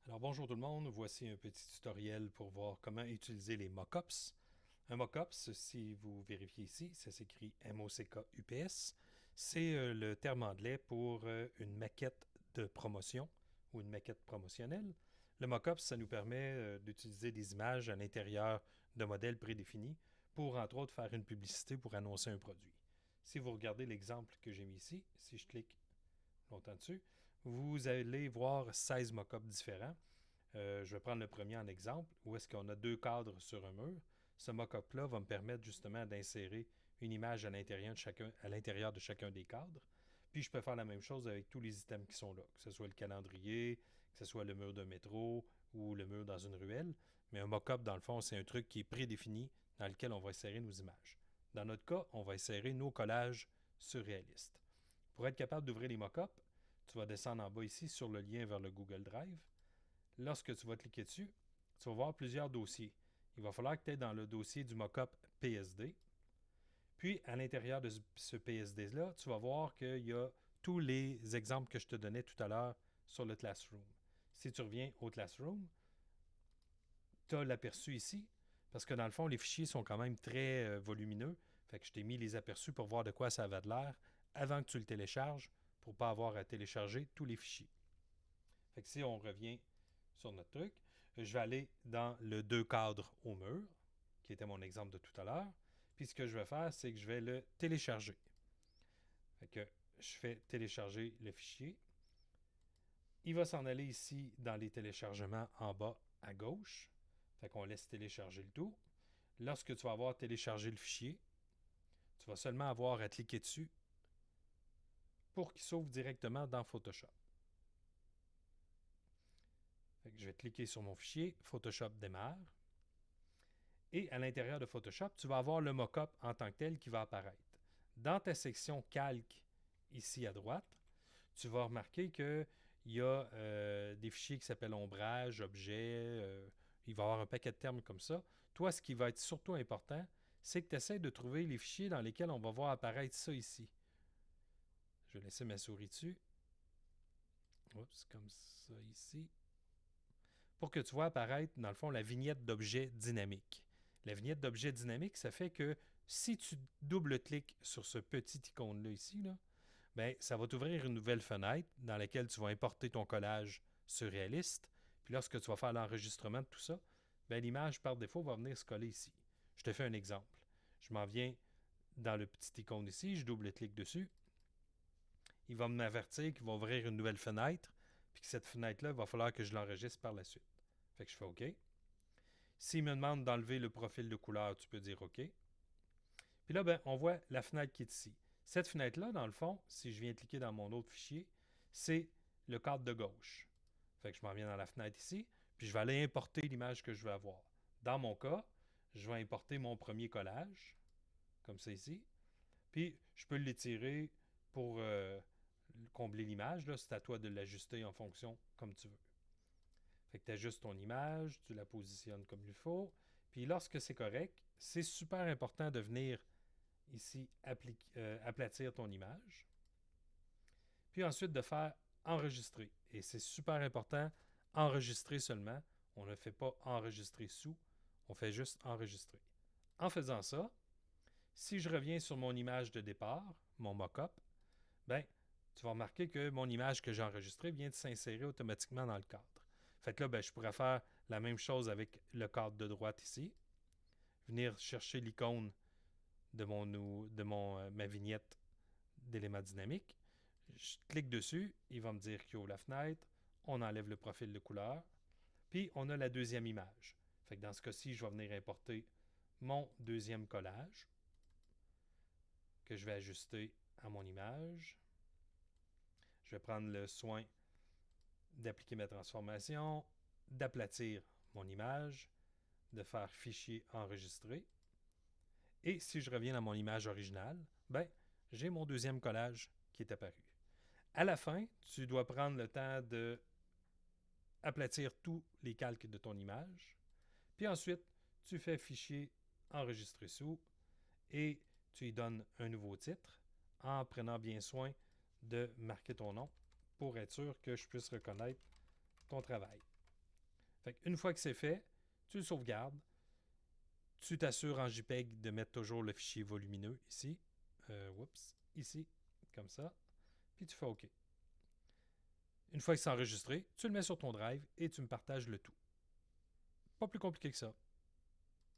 Alors bonjour tout le monde, voici un petit tutoriel pour voir comment utiliser les mockups. Un mockups, si vous vérifiez ici, ça s'écrit M-O-C-K-U-P-S. C'est le terme anglais pour une maquette de promotion ou une maquette promotionnelle. Le mockup, ça nous permet d'utiliser des images à l'intérieur de modèles prédéfinis pour, entre autres, faire une publicité pour annoncer un produit. Si vous regardez l'exemple que j'ai mis ici, si je clique longtemps dessus, vous allez voir 16 mockups différents. Je vais prendre le premier en exemple, où est-ce qu'on a deux cadres sur un mur. Ce mock-up-là va me permettre justement d'insérer une image à l'intérieur de chacun des cadres. Puis je peux faire la même chose avec tous les items qui sont là, que ce soit le calendrier, que ce soit le mur de métro ou le mur dans une ruelle. Mais un mock-up, dans le fond, c'est un truc qui est prédéfini dans lequel on va insérer nos images. Dans notre cas, on va insérer nos collages surréalistes. Pour être capable d'ouvrir les mock-ups, tu vas descendre en bas ici sur le lien vers le Google Drive. Lorsque tu vas cliquer dessus, tu vas voir plusieurs dossiers. Il va falloir que tu aies dans le dossier du mockup PSD. Puis, à l'intérieur de ce PSD-là, tu vas voir qu'il y a tous les exemples que je te donnais tout à l'heure sur le Classroom. Si tu reviens au Classroom, tu as l'aperçu ici, parce que dans le fond, les fichiers sont quand même très volumineux. Fait que je t'ai mis les aperçus pour voir de quoi ça avait de l'air avant que tu le télécharges, pour ne pas avoir à télécharger tous les fichiers. Fait que si on revient sur notre truc, je vais aller dans le deux cadres au mur, qui était mon exemple de tout à l'heure. Puis ce que je vais faire, c'est que je vais le télécharger. Fait que je fais télécharger le fichier. Il va s'en aller ici dans les téléchargements en bas à gauche. Fait qu'on laisse télécharger le tout. Lorsque tu vas avoir téléchargé le fichier, tu vas seulement avoir à cliquer dessus pour qu'il s'ouvre directement dans Photoshop. Fait que je vais cliquer sur mon fichier, Photoshop démarre. Et à l'intérieur de Photoshop, tu vas avoir le mock-up en tant que tel qui va apparaître. Dans ta section calque, ici à droite, tu vas remarquer qu'il y a des fichiers qui s'appellent ombrage, objet, il va y avoir un paquet de termes comme ça. Toi, ce qui va être surtout important, c'est que tu essaies de trouver les fichiers dans lesquels on va voir apparaître ça ici. Je vais laisser ma souris dessus. Oups, comme ça ici. Pour que tu vois apparaître, dans le fond, la vignette d'objet dynamique. La vignette d'objet dynamique, ça fait que si tu double-cliques sur ce petit icône-là ici, là, ben, ça va t'ouvrir une nouvelle fenêtre dans laquelle tu vas importer ton collage surréaliste. Puis lorsque tu vas faire l'enregistrement de tout ça, ben, l'image par défaut va venir se coller ici. Je te fais un exemple. Je m'en viens dans le petit icône ici, je double-clique dessus. Il va m'avertir qu'il va ouvrir une nouvelle fenêtre, puis que cette fenêtre-là, il va falloir que je l'enregistre par la suite. Fait que je fais OK. S'il me demande d'enlever le profil de couleur, tu peux dire OK. Puis là, ben, on voit la fenêtre qui est ici. Cette fenêtre-là, dans le fond, si je viens cliquer dans mon autre fichier, c'est le cadre de gauche. Fait que je m'en viens dans la fenêtre ici, puis je vais aller importer l'image que je veux avoir. Dans mon cas, je vais importer mon premier collage, comme ça ici. Puis je peux l'étirer pour combler l'image. C'est à toi de l'ajuster en fonction comme tu veux. Fait que tu ajustes ton image, tu la positionnes comme il faut. Puis lorsque c'est correct, c'est super important de venir ici aplatir ton image. Puis ensuite de faire enregistrer. Et c'est super important, enregistrer seulement. On ne fait pas enregistrer sous, on fait juste enregistrer. En faisant ça, si je reviens sur mon image de départ, mon mock-up, ben, tu vas remarquer que mon image que j'ai enregistrée vient de s'insérer automatiquement dans le cadre. Fait que là, ben, je pourrais faire la même chose avec le cadre de droite ici. Venir chercher l'icône de ma vignette d'éléments dynamiques. Je clique dessus, il va me dire qu'il ouvre la fenêtre, on enlève le profil de couleur, puis on a la deuxième image. Fait que dans ce cas-ci, je vais venir importer mon deuxième collage que je vais ajuster à mon image. Je vais prendre le soin d'appliquer ma transformation, d'aplatir mon image, de faire fichier enregistré. Et si je reviens à mon image originale, ben, j'ai mon deuxième collage qui est apparu. À la fin, tu dois prendre le temps de aplatir tous les calques de ton image. Puis ensuite, tu fais fichier enregistrer sous et tu y donnes un nouveau titre en prenant bien soin de marquer ton nom pour être sûr que je puisse reconnaître ton travail. Fait qu'une fois que c'est fait, tu le sauvegardes. Tu t'assures en JPEG de mettre toujours le fichier volumineux ici. Ici, comme ça. Puis tu fais OK. Une fois que c'est enregistré, tu le mets sur ton drive et tu me partages le tout. Pas plus compliqué que ça.